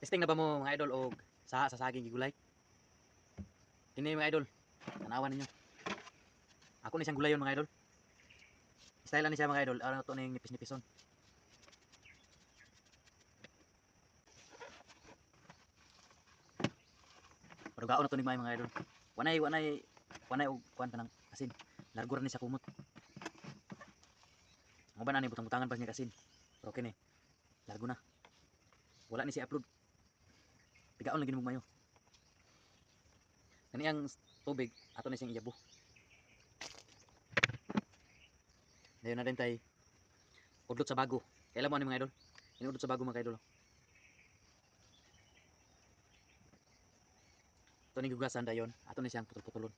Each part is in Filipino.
Testing na ba mo mga idol og sa saging gigulay? Kini mga idol, tanawan ninyo. Ako ni siyang gulayon mga idol. Style ani siya mga idol, ano to ning nipis-nipison. Parugaon na to ni mga idol. Wanay og kuan tanang asin. Largo ra ni sa kumot. Mo ba na ni butang-butangan pa niya asin. Pero kini, largo na. Wala ni si upload. Pigaon lagi mo mayo. Kani ang tubig ato ni siyang iyabo. Dayon na din tay udlot sa bago. Kailan mo ani mga idol? Inudlot sa bago mga idol. Ito ni gugasan dayon, ato ni siyang putol-putulon.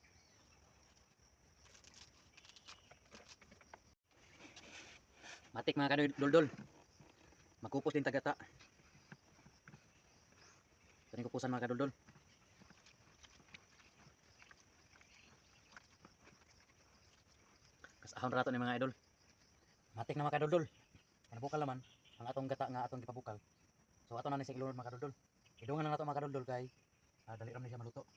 Matik mga kadol-dol. Magkupos din tagata. Ito ni kupusan mga kadol-dol. Kasahon rato ni mga idol. Matik na mga kadol-dol. Kanabukal naman ang atong gata nga atong gipabukal. So ato na ni siglunod mga kadol-dol. Idungan na nato mga kadol-dol kay dali ram ni siya maluto.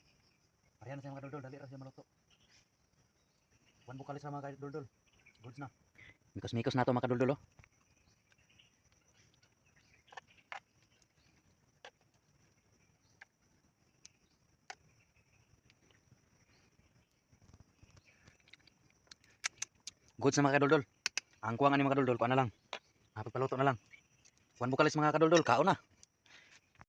Parehan na siya mga kadol-dol, dali ra siya maluto. Wan bukalis ra mga kadol-dol. Goods na. Mikos-mikos na to mga kadol-dol oh. Goods na mga kadol-dol. Ang kuwang ani mga kadol-dol, kuan na lang. Pagpaluto na lang. Wan bukalis mga kadol-dol, kaon na.